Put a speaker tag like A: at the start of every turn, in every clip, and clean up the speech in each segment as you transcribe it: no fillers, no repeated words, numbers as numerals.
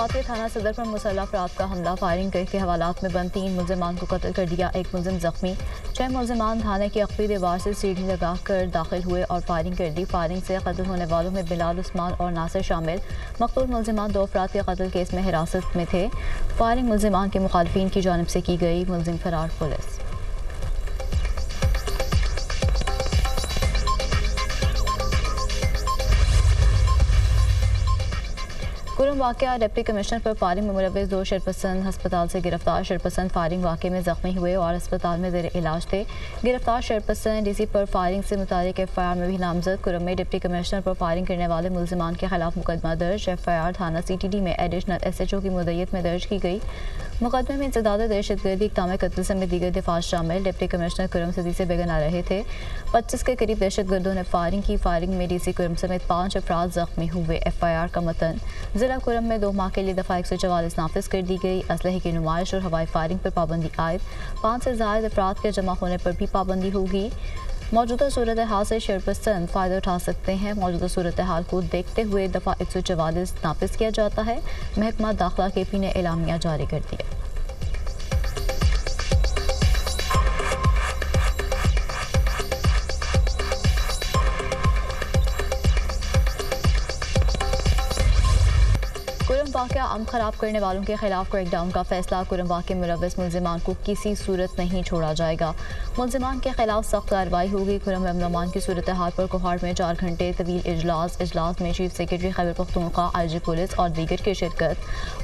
A: वाक़ई थाना सदर पर मुसल्लह अफराद का हमला, फायरिंग के हवालात में बंद 3 मुलजमान को कत्ल कर दिया, 1 मुलजिम जख्मी। 6 मुलजमान थाने की अख्वी दीवार से सीढ़ी लगा कर दाखिल हुए और फायरिंग कर दी। फायरिंग से कत्ल होने वालों में बिलाल, उस्मान और नासिर शामिल। मकतूल मुलजमान 2 अफराद के कत्ल केस में हिरासत में थे। फायरिंग मुलजमान के मुखालफिन की जानिब से की गई, मुलजिम फरार पुलिस। कुरम वाक़या, डिप्टी कमिश्नर पर फायरिंग में मुलव्विस 2 शरपसंद हस्पताल से गिरफ्तार। शरपसंद फायरिंग वाक़े में जख्मी हुए और अस्पताल में ज़ेर इलाज थे। गिरफ्तार शरपसंद डीसी पर फायरिंग से मुतालिक एफआईआर में भी नामजद। कुरम में डिप्टी कमिश्नर पर फायरिंग करने वाले मुलजमान के खिलाफ मुकदमा दर्ज। एफआईआर थाना सीटीडी में एडिशनल एसएचओ की मुद्दत में दर्ज की गई। मुकदमे में इंसदाद दहशतगर्दी, इक़दाम कत्ल समेत दीगर दिफात शामिल। डिप्टी कमिश्नर कुरम सदी से बेगुनाह रहे थे। 25 के करीब दहशतगर्दों ने फायरिंग की। फायरिंग में डीसी कुरम समेत 5 अफराद जख्मी हुए। एफआईआर का मतन, जिला कुरम में 2 माह के लिए दफ़ा 144 नाफिज कर दी गई। असलहे की नुमाइश और हवाई फायरिंग पर पाबंदी आयद। 5 से ज़ायद अफराद के जमा होने पर भी पाबंदी होगी। मौजूदा सूरत हाल से शरपसंद फ़ायदा उठा सकते हैं। मौजूदा सूरत हाल को देखते हुए दफ़ा 144 नाफिज किया जाता है। महकमा दाखिला KP ने एलामिया जारी कर दिया। कुरम वाक़या, अमन खराब करने वालों के खिलाफ क्रैकडाउन का फैसला। कुरम वाक़े में मुलव्विस मुलजिमान को किसी सूरत नहीं छोड़ा जाएगा। मुलजिमान के खिलाफ सख्त कार्रवाई होगी। कुरम में अमन की सूरत हाल पर कोहाट में 4 घंटे तवील इजलास में chief secretary Khyber Pakhtunkhwa, IG police और दीगर की शिरकत।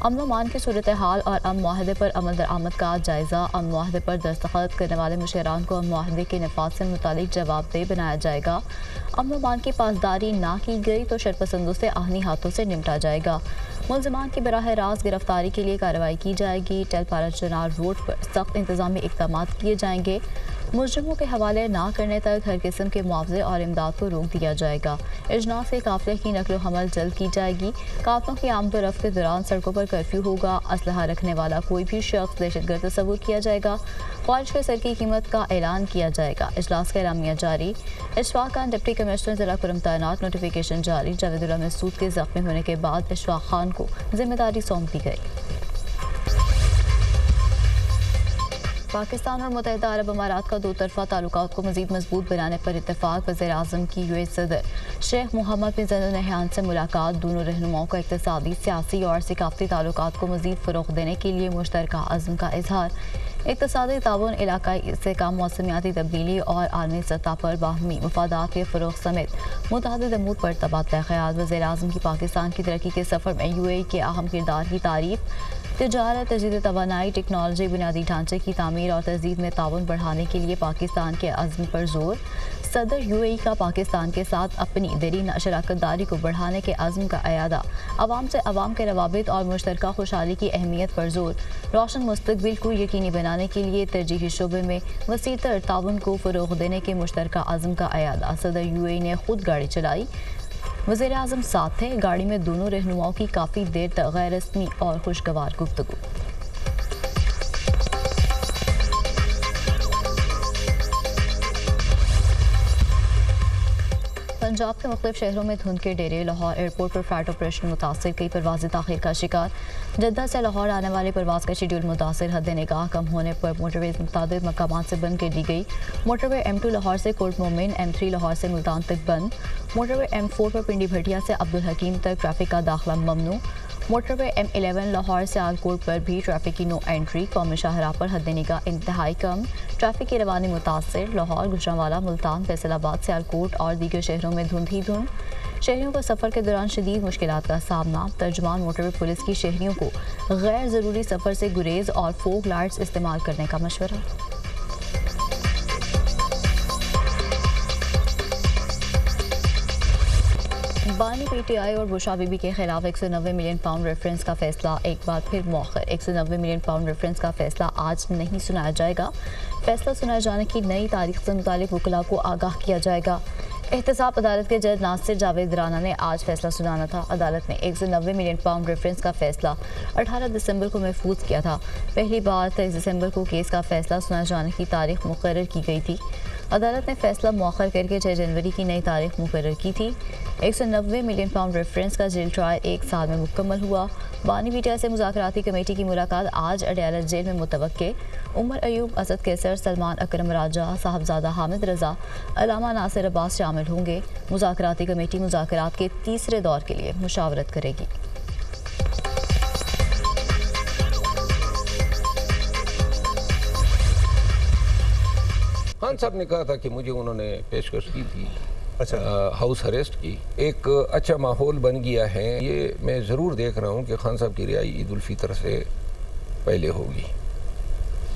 A: अमन की सूरत हाल और अमन मुआहदे पर अमल दरामद का जायज़ा। अमन मुआहदे पर दस्तखत करने वाले मुशर्रान को अमन मुआहदे के नफाज से मुतालिक जवाबदेह बनाया जाएगा। अमन की पासदारी ना की गई तो शरपसंदों से आहनी हाथों से निपटा जाएगा। मुलजमान की बराह रास्त गिरफ्तारी के लिए कार्रवाई की जाएगी। टेलपारा चनार रोड पर सख्त इंतजामी इक़दाम किए जाएंगे। मुजरिमों के हवाले ना करने तक हर किस्म के मुआवजे और इमदाद को रोक दिया जाएगा। इजलास के काफिले की नकलो हमल जल्द की जाएगी। काफिलों की आमदोरफ्त के दौरान सड़कों पर कर्फ्यू होगा। असलहा रखने वाला कोई भी शख्स दहशतगर्द तस्वुर किया जाएगा। ख्वारिज के सर की कीमत का ऐलान किया जाएगा। इजलास का एलामिया जारी। इशफाक खान डिप्टी कमिश्नर जिला कुरम तैनात, नोटिफिकेशन जारी। जावेदुल्लाह मसूद के जख्मी होने के बाद इशफाक खान को जिम्मेदारी सौंप दी गई। पाकिस्तान और मुत्तहिदा अरब अमारात का 2 तरफ़ा ताल्लुकात को मज़ीद मजबूत बनाने पर इत्तेफाक। वज़ीर-ए-आज़म की UAE सदर शेख मोहम्मद बिन ज़ायद अल नहयान से मुलाकात। दोनों रहनुमाओं का इक़्तिसादी, सियासी और सकाफ़ती ताल्लुकात को मज़ीद फ़रोग़ देने के लिए मुश्तरका अज़्म का इज़हार। इक़्तिसादी ताउन, इलाकाई इस्तेहकाम, मौसमियाती तब्दीली और आलमी सतह पर बाहमी मफादात के फ़रोग़ समेत मुतअद्दिद अमूर पर तबादला ख़याल। वज़ीर-ए-आज़म की पाकिस्तान की तरक्की के सफ़र में UAE के अहम किरदार की तारीफ़। तिजारत, तजदीद तवानाई, टेक्नोलॉजी, बुनियादी ढांचे की तामीर और तजदीद में ताउन बढ़ाने के लिए पाकिस्तान के अज़्म पर जोर। सदर UAE का पाकिस्तान के साथ अपनी देरीन शराकत दारी को बढ़ाने के अज़्म का अयादा। अवाम से अवाम के रवाबित और मुश्तरका खुशहाली की अहमियत पर जोर। रोशन मुस्तक़बिल को यकीनी बनाने के लिए तरजीही शोबे में वसीतर ताउन को फ़रोग़ देने के मुश्तरका अज़्म का अयादा। सदर UAE ने खुद गाड़ी चलाई, वज़ीर-ए-आज़म साथ थे। गाड़ी में दोनों रहनुमाओं की काफ़ी देर तक गैर रस्मी और खुशगवार गुफ्तगू। पंजाब के मुख्तलिफ शहरों में धुंध के डेरे। लाहौर एयरपोर्ट पर फ्लाइट ऑपरेशन मुतासर, कई परवाज़ें ताख़ीर का शिकार। जद्दा से लाहौर आने वाले परवाज़ का शेड्यूल मुतासर। हद निगाह कम होने पर मोटरवेज़ मुतादिद मकामात से बंद कर दी गई। मोटरवे M2 लाहौर से कोट मोमिन, M3 लाहौर से मुल्तान तक बंद। मोटरवे M4 पर पिंडी भटिया से अब्दुल हकीम तक ट्रैफिक का दाखिला ममनू। मोटरवे M11 लाहौर से आलकोट पर भी ट्रैफिक की नो एंट्री। कौमी शाहराह पर हद निगाह इंतहाई कम। ट्रैफिक की रवानी मुतासर। लाहौर, गुजरांवाला, मुल्तान, फैसलाबाद से आलकोट और दीगर शहरों में धुंध ही धुंध। शहरियों को सफ़र के दौरान शदीद मुश्किलात का सामना। तर्जुमान मोटरवे पुलिस की शहरियों को गैर ज़रूरी सफ़र से गुरेज और फोग लाइट्स इस्तेमाल करने का मशवरा। बानी PTI और बुशरा बीबी के खिलाफ 190 मिलियन पाउंड रेफरेंस का फैसला एक बार फिर मौखर। 190 मिलियन पाउंड रेफरेंस का फैसला आज नहीं सुनाया जाएगा। फैसला सुनाए जाने की नई तारीख से मुतालिक वकला को आगाह किया जाएगा। एहतसाब अदालत के जज नासिर जावेद राना ने आज फैसला सुनाना था। अदालत ने 190 मिलियन पाउंड रेफरेंस का फैसला 18 दिसंबर को महफूज किया था। पहली बार 23 दिसंबर को केस का फैसला सुनाए जाने की तारीख मुकर्रर की गई थी। अदालत ने फैसला मौखर करके 6 जनवरी की नई तारीख मुकर्रर की थी। 190 मिलियन पाउंड रेफरेंस का जेल ट्रायल 1 साल में मुकम्मल हुआ। बानी पीटीआई से मुज़ाकराती कमेटी की मुलाकात आज अडयाला जेल में मुतवक्के। उमर अयूब, असद कैसर, सलमान अकरम राजा, साहबजादा हामिद रजा, अलामा नासिर अब्बास शामिल होंगे। मुज़ाकराती कमेटी मुज़ाकरात के तीसरे दौर के लिए मुशावरत करेगी।
B: खान साहब ने कहा था कि मुझे उन्होंने पेशकश की थी
C: अच्छा
B: हाउस अरेस्ट की। एक अच्छा माहौल बन गया है। ये मैं ज़रूर देख रहा हूँ कि खान साहब की रिहाई ईद उल फितर से पहले होगी।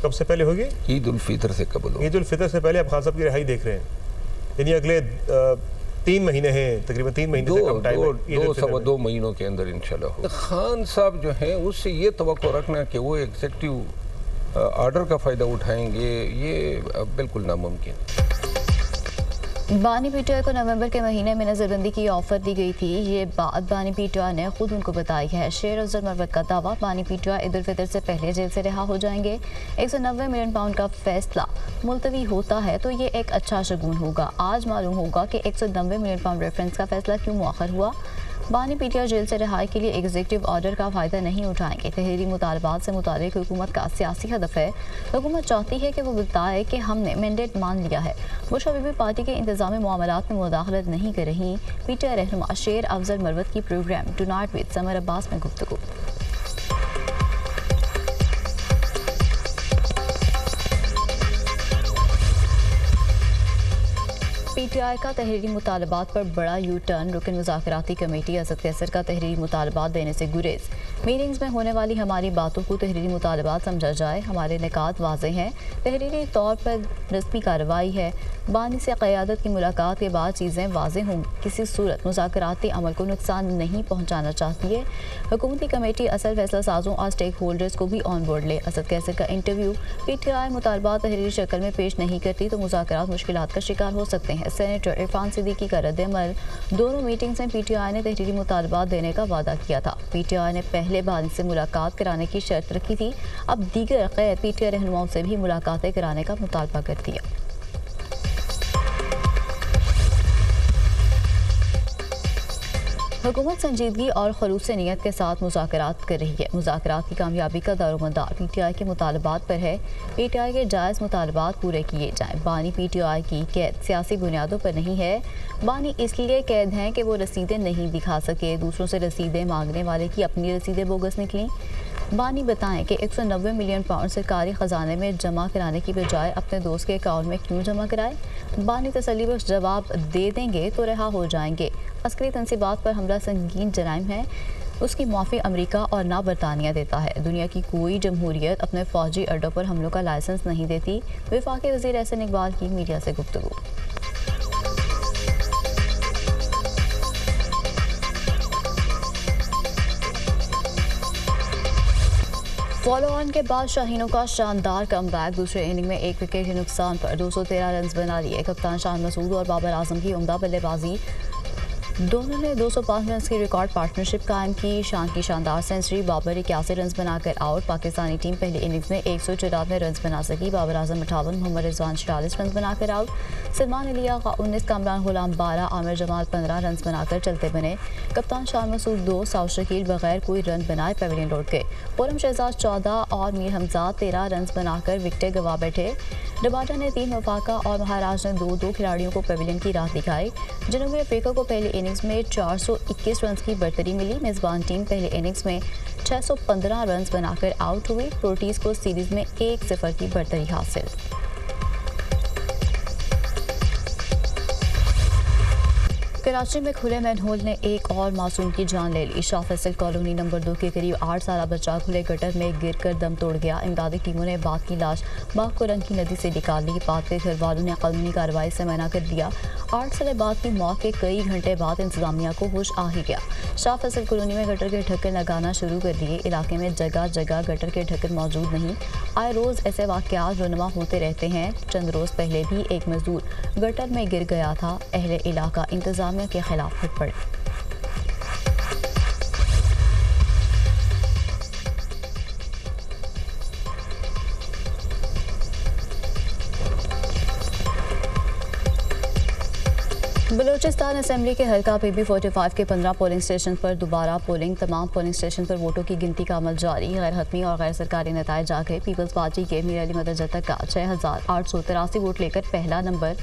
C: कब से पहले होगी?
B: ईद उल फितर से कबल होगी।
C: ईद उल फितर से पहले आप खान साहब की रिहाई देख रहे हैं, यानी अगले 3 महीने हैं, तकरीबन 3 महीने से कम टाइम है।
B: 2 महीनों के अंदर इंशाल्लाह होगा। खान साहब जो हैं उससे ये तवक्को रखना कि वो एग्जेक्टिव ऑर्डर का फ़ायदा उठाएंगे, ये बिल्कुल नामुमकिन।
A: बानी पीटीआई को नवंबर के महीने में नज़रबंदी की ऑफर दी गई थी। ये बात बानी पीटीआई ने खुद उनको बताई है। शेर अफजल मरवत का दावा, बानी पीटीआई ईद उल फितर से पहले जेल से रिहा हो जाएंगे। 190 मिलियन पाउंड का फैसला मुलतवी होता है तो ये एक अच्छा शगुन होगा। आज मालूम होगा कि 190 मिलियन पाउंड रेफरेंस का फैसला क्यों मुअख्खर हुआ। बानी पीटीआई जेल से रिहाई के लिए एग्जीक्यूटिव ऑर्डर का फ़ायदा नहीं उठाएंगे। तहरीरी मुतालबात से मुतालिक हुकूमत का सियासी हदफ है। हुकूमत चाहती है कि वो बताए कि हमने मैंडेट मान लिया है। बुश अभी भी पार्टी के इंतजामी मामलात में मुदाखलत नहीं कर रही। पीटीआई रहनुमा शेर अफजल मरवत की program tonight with Samar Abbas में गुफ्तगू। पीटीआई का तहरीरी मुतालबात पर बड़ा यू टर्न। रुकन मुज़ाकराती कमेटी असद कैसर का तहरीरी मुतालबात देने से गुरेज। मीटिंग्स में होने वाली हमारी बातों को तहरीरी मुतालबात समझा जाए। हमारे निकात वाज़े हैं, तहरीरी तौर पर रस्मी कार्रवाई है। बानी से क़यादत की मुलाकात के बाद चीज़ें वाज़े होंगी। किसी सूरत मुज़ाकराती अमल को नुकसान नहीं पहुँचाना चाहती है। हुकूमती कमेटी असल फैसला साजों और स्टेक होल्डर्स को भी ऑन बोर्ड ले। असद कैसर का इंटरव्यू, पीटीआई मुतालबात तहरीरी शक्ल में पेश नहीं करती तो मुज़ाकरात मुश्किलात का शिकार हो सकते हैं। सेनेटर इरफान सिद्दीकी का रद्द-ए-अमल, दोनों मीटिंग्स में पीटीआई ने तहरीरी मुतालबात देने का वादा किया था। पीटीआई ने पहले बानी से मुलाकात कराने की शर्त रखी थी। अब दीगर गैर पीटीआई रहनुमाओं से भी मुलाकातें कराने का मुतालबा कर दिया। हुकूमत संजीदगी और खलूस नीयत के साथ मुज़ाकरात कर रही है। मुज़ाकरात की कामयाबी का दारोमदार पीटीआई के मुतालबात पर है। पीटीआई के जायज़ मुतालबात पूरे किए जाएँ। बानी पीटीआई की कैद सियासी बुनियादों पर नहीं है। बानी इसलिए कैद हैं कि वो रसीदें नहीं दिखा सके। दूसरों से रसीदें मांगने वाले की अपनी रसीदें बोगस निकली। बानी बताएं कि 190 मिलियन पाउंड सरकारी ख़जाने में जमा कराने की बजाय अपने दोस्त के अकाउंट में क्यों जमा कराए। बानी तसल्लीबख्श जवाब दे देंगे तो रिहा हो जाएंगे। अस्करी तनसीबात पर हमला संगीन जराइम है, उसकी माफ़ी अमेरिका और ना बरतानिया देता है। दुनिया की कोई जमहूरियत अपने फ़ौजी अड्डों पर हमलों का लाइसेंस नहीं देती। वफाकी वज़ीर एहसन इकबाल की मीडिया से गुफ्तगू। फॉलो ऑन के बाद शाहीनों का शानदार कमबैक। दूसरे इनिंग में 1 विकेट के नुकसान पर 213 रन बना लिए। कप्तान शान मसूद और बाबर आजम की उम्दा बल्लेबाजी, दोनों ने 205 रन की रिकॉर्ड पार्टनरशिप कायम की। शान की शानदार सेंचुरी, बाबर 81 रन बनाकर आउट। पाकिस्तानी टीम पहले इनिंग्स में 194 रन बना सकी। बाबर आजम 58, मोहम्मद रिजवान 46 रन बनाकर आउट। सलमान अली आगा 19, कामरान गुलाम 12, आमिर जमाल 15 रन बनाकर चलते बने। कप्तान शान मसूद 2, साउथ शकील बगैर कोई रन बनाए पेविलियन लौट गए। खुर्रम शहजाद 14 और मीर हमजाद 13 रन बनाकर विकेटें गंवा बैठे। रबाडा ने 3, वफाका और महाराज ने 2-2 खिलाड़ियों को पेविलियन की राह दिखाई। जनूबी अफ्रीका को पहले इनिंग्स में 421 रन की बढ़तरी मिली। मेज़बान टीम पहले इनिंग्स में 615 रन बनाकर आउट हुई। प्रोटीज को सीरीज में 1-0 की बढ़तरी हासिल। कराची में खुले मैनहोल ने एक और मासूम की जान ले ली। शाह फैसल कॉलोनी नंबर 2 के करीब 8 साल बच्चा खुले गटर में गिरकर दम तोड़ गया। इमदादी टीमों ने बाघ की लाश बाघ को रंग की नदी से निकाल ली। बाघ के घर वालों ने कानूनी कार्रवाई से मना कर दिया। 8 साल बाद की मौत के कई घंटे बाद इंतजामिया को होश आ ही गया। शाह फैसल कॉलोनी में गटर के ढक्कन लगाना शुरू कर दिए। इलाके में जगह जगह गटर के ढक्कन मौजूद नहीं। आए रोज़ ऐसे वाक़यात रोनुमा होते रहते हैं। चंद रोज़ पहले भी एक मजदूर गटर में गिर गया था। अहले इलाका इंतजामिया के खिलाफ हट पड़े। बलूचिस्तान असेंबली के हल्का PB45 के 15 पोलिंग स्टेशन पर दोबारा पोलिंग। तमाम पोलिंग स्टेशन पर वोटों की गिनती का अमल जारी। गैर हतमी और गैर सरकारी नताइज आ गए। पीपल्स पार्टी के मीर अली मदद जतक का 6,883 वोट लेकर पहला नंबर।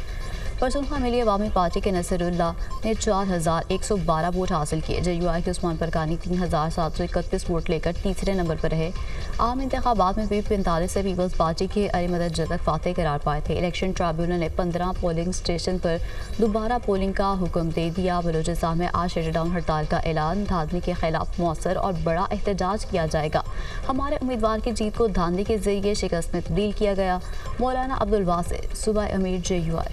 A: परसुनखा मिली अवामी पार्टी के नसरुल्लाह ने 4,112 वोट हासिल किए। JUI के उस्मान परकानी 3,731 वोट लेकर तीसरे नंबर पर रहे। आम इंतखाबात में PB45 से पीपल्स पार्टी के अली मदद जतक फातेह करार पाए थे। इलेक्शन ट्रिब्यूनल ने 15 पोलिंग स्टेशन पर दोबारा पोलिंग का हुक्म दे दिया। बलूचिस्तान में आज शटडाउन हड़ताल का ऐलान। धांधली के खिलाफ मौसर और बड़ा एहतजाज किया जाएगा। हमारे उम्मीदवार की जीत को धांधली के जरिए शिकस्त में तब्दील किया गया। मौलाना अब्दुल वासे सूबा अमीर JUI।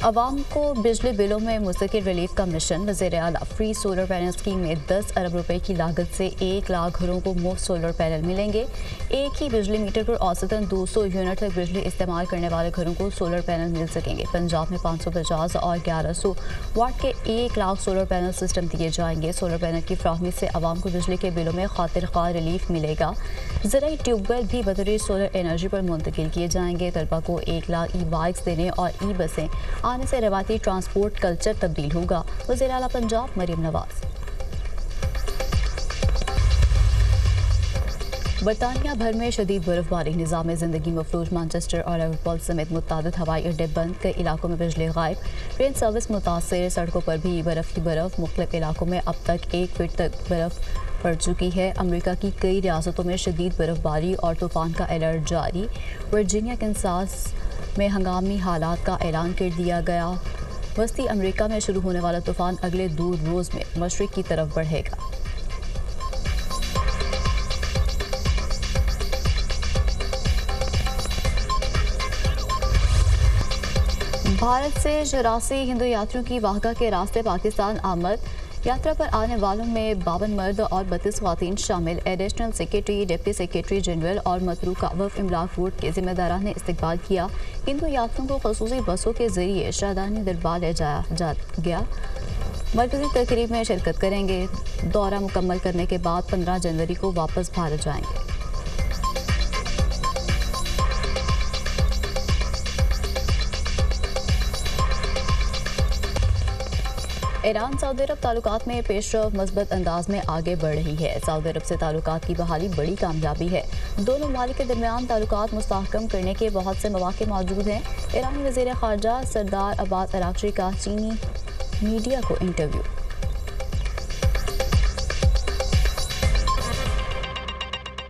A: अवाम को बिजली बिलों में मुस्तकिल रिलीफ का मिशन। वज़ीर आला फ्री सोलर पैनल स्कीम में 10 अरब रुपए की लागत से 1 लाख घरों को मुफ्त सोलर पैनल मिलेंगे। एक ही बिजली मीटर पर औसतन 200 यूनिट तक बिजली इस्तेमाल करने वाले घरों को सोलर पैनल मिल सकेंगे। पंजाब में 550 और 1100 वाट के 1 लाख सोलर पैनल सिस्टम दिए जाएंगे। सोलर पैनल की फ्राहमी से आवाम को बिजली के बिलों में खातिर ख्वाह रिलीफ मिलेगा। ज़राई ट्यूबवेल भी बतौर सोलर एनर्जी पर मुंतकिल किए जाएंगे। तलबा को 1 लाख ई-बाइक्स देने और ई-बसें आने से रवायती ट्रांसपोर्ट कल्चर तब्दील होगा। वज़ीर आला पंजाब मरीम नवाज। बरतानिया भर में शदीद बर्फबारी। निज़ाम ज़िंदगी मफलूज। मैनचेस्टर और लिवरपूल समेत मुतअद्दिद हवाई अड्डे बंद। कई इलाकों में बिजली गायब। ट्रेन सर्विस मुतासर। सड़कों पर भी बर्फ़ की बर्फ। मुख्तलिफ इलाकों में अब तक 1 फीट तक बर्फ़ पड़ चुकी है। अमेरिका की कई रियासतों में शदीद बर्फबारी और तूफ़ान का अलर्ट जारी। वर्जीनिया कैंसास में हंगामी हालात का ऐलान कर दिया गया। वस्ती अमेरिका में शुरू होने वाला तूफ़ान अगले 2 रोज़ में मशरिक़ की तरफ बढ़ेगा। भारत से 84 हिंदू यात्रियों की वाहगा के रास्ते पाकिस्तान आमद। यात्रा पर आने वालों में 52 मर्द और 32 ख़वातीन शामिल। Additional secretary, deputy secretary general और मतरूका वफ़ इमलाक वोट के ज़िम्मेदारान ने इस्तकबाल किया। हिंदू यात्रियों को ख़ुसूसी बसों के ज़रिए शाहदानी दरबार ले जाया गया। मरकज़ी तकरीब में शिरकत करेंगे। दौरा मुकम्मल करने के बाद 15 जनवरी को वापस भारत जाएंगे। ईरान सऊदी अरब ताल्लुकात में पेशरफ मस्बत अंदाज में आगे बढ़ रही है। सऊदी अरब से ताल्लुकात की बहाली बड़ी कामयाबी है। दोनों ममालिक के दरमियान ताल्लुकात मुस्तहकम करने के बहुत से मौके मौजूद हैं। ईरानी वज़ीर ख़ारजा सरदार अब्बास अराग़ची का चीनी मीडिया को इंटरव्यू।